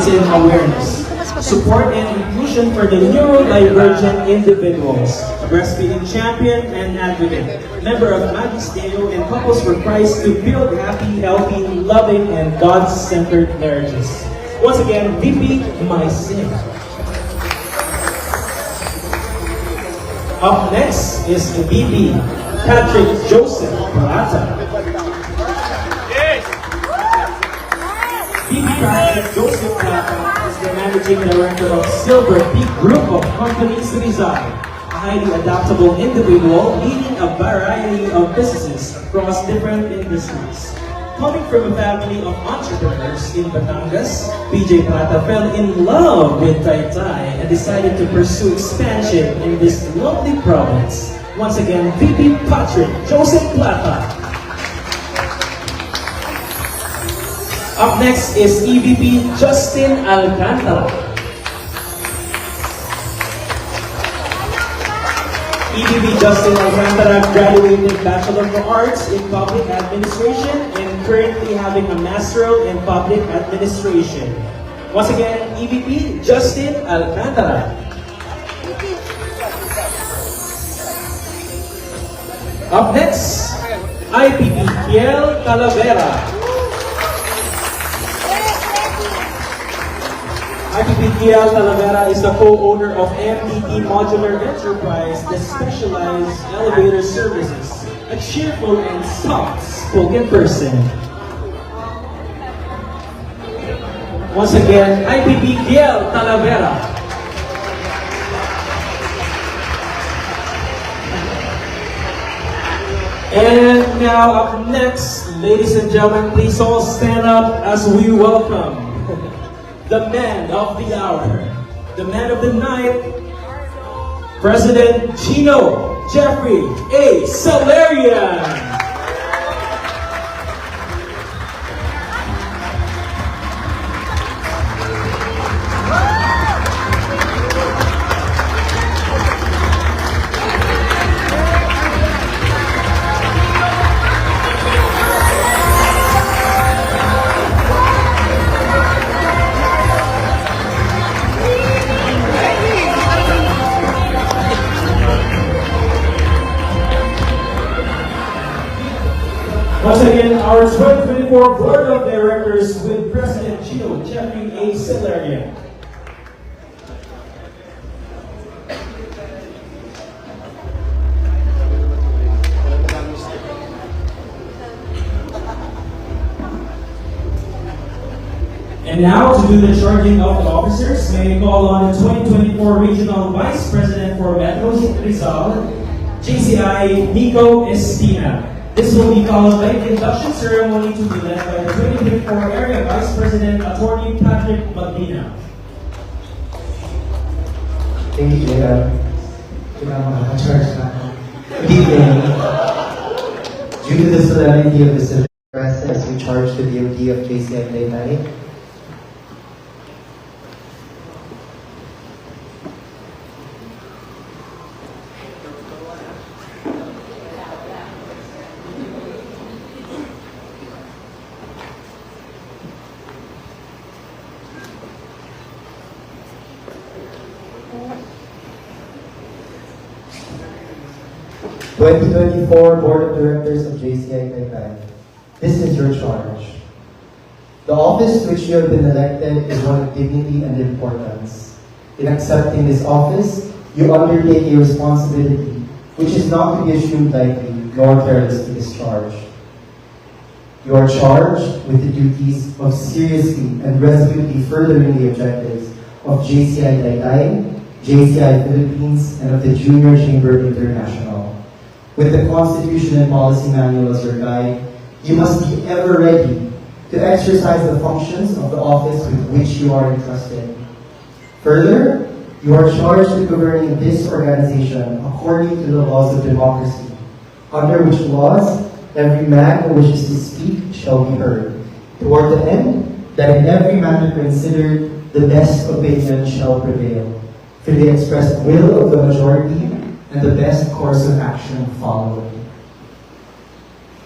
it's in awareness. Support and inclusion for the neurodivergent individuals. Breastfeeding champion and advocate. Member of Magisterium and Couples for Christ to build happy, healthy, loving, and God-centered marriages. Once again, VP Mysin. Up next is VP Patrick Joseph Plata. VP Patrick Joseph Plata is the Managing Director of Silver Peak Group of Companies Rizal, a highly adaptable individual leading a variety of businesses across different industries. Coming from a family of entrepreneurs in Batangas, PJ Plata fell in love with Taytay and decided to pursue expansion in this lovely province. Once again, VP Patrick Joseph Plata. Up next is EVP Justin Alcantara. EVP Justin Alcantara graduated Bachelor of Arts in Public Administration and currently having a Master in Public Administration. Once again, EVP Justin Alcantara. Up next, IPP Kiel Talavera. IPP Kiel Talavera is the co-owner of MDT Modular Enterprise that specializes elevator services, a cheerful and soft-spoken person. Once again, IPP Kiel Talavera. And now up next, ladies and gentlemen, please all stand up as we welcome the man of the hour, the man of the night, President Gino Jeffrey A. Salarian. Once again, our 2024 Board of Directors with President Gino Jeffrey A. Salarian. And now, to do the charging of the officers, may I call on the 2024 Regional Vice President for Metro Rizal, JCI Nico Espina. This will be followed by the induction ceremony to be led by the 2024 Area Vice President, Attorney Patrick Magdina. Thank you, JR. Good evening. Due to the solemnity of the civil process, we charge the DOD of JCI Taytay. (2024) Board of Directors of JCI Taytay. This is your charge. The office to which you have been elected is one of dignity and importance. In accepting this office, you undertake a responsibility which is not to be assumed lightly nor carelessly discharged. You are charged with the duties of seriously and resolutely furthering the objectives of JCI Taytay, JCI Philippines, and of the Junior Chamber International. With the Constitution and Policy Manual as your guide, you must be ever ready to exercise the functions of the office with which you are entrusted. Further, you are charged with governing this organization according to the laws of democracy, under which laws every man who wishes to speak shall be heard, toward the end that in every matter considered the best opinion shall prevail, for the expressed will of the majority and the best course of action followed.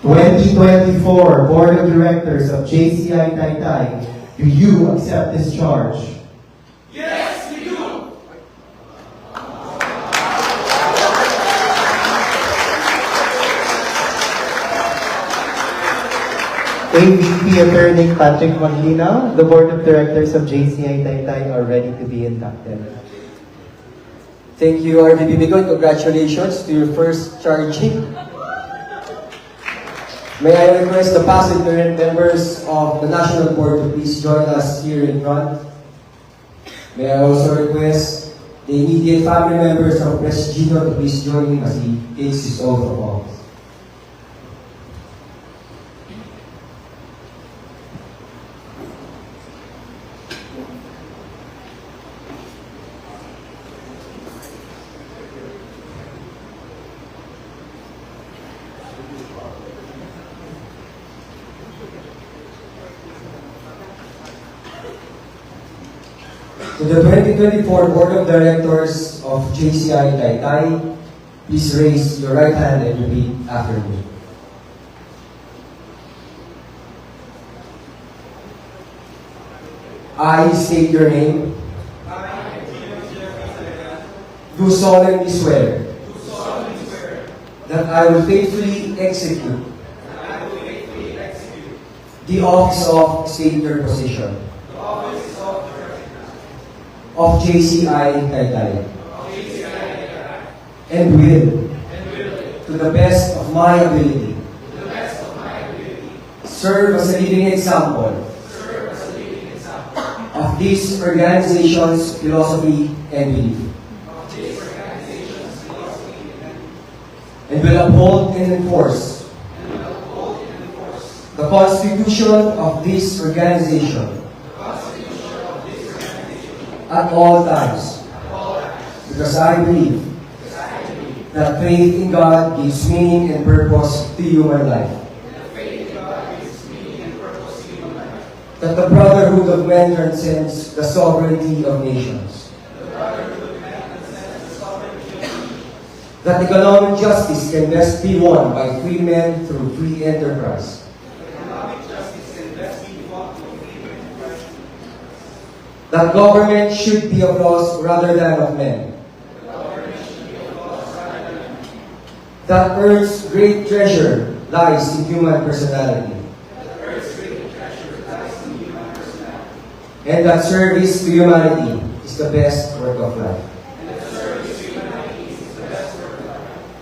2024 Board of Directors of JCI Taytay, Do you accept this charge? AVP Attorney Patrick Maglina, the Board of Directors of JCI Taytay are ready to be inducted. Thank you, RVP Bigoy. Congratulations to your first charging. May I request the past and current members of the National Board to please join us here in front. May I also request the immediate family members of President Gino to please join him as he takes his oath of office. To the 2024 Board of Directors of JCI Taytay, please raise your right hand and repeat after me. I state your name. Do solemnly swear that I will faithfully execute the office of state your position of JCI Taytay and will, to the best of my ability, serve as a living example of this organization's philosophy and belief, and will uphold and enforce the Constitution of this organization at all times, because I believe that faith in God gives meaning and purpose to human life. That the brotherhood of men transcends the sovereignty of nations. That economic justice can best be won by free men through free enterprise. That government should be of laws rather than of men. That Earth's great treasure lies in human personality. And that service to humanity is the best work of life.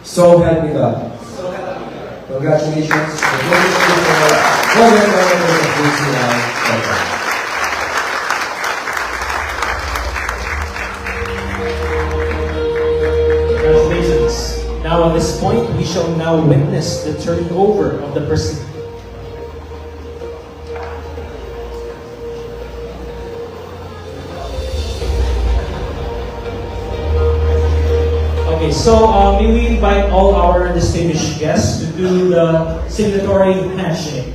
So help me God. Congratulations. Congratulations. Now at this point, we shall now witness the turning over of the person. Okay, so may we invite all our distinguished guests to do the signatory handshake.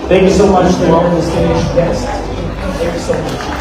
Thank you so much to our distinguished guests. Thank you so much.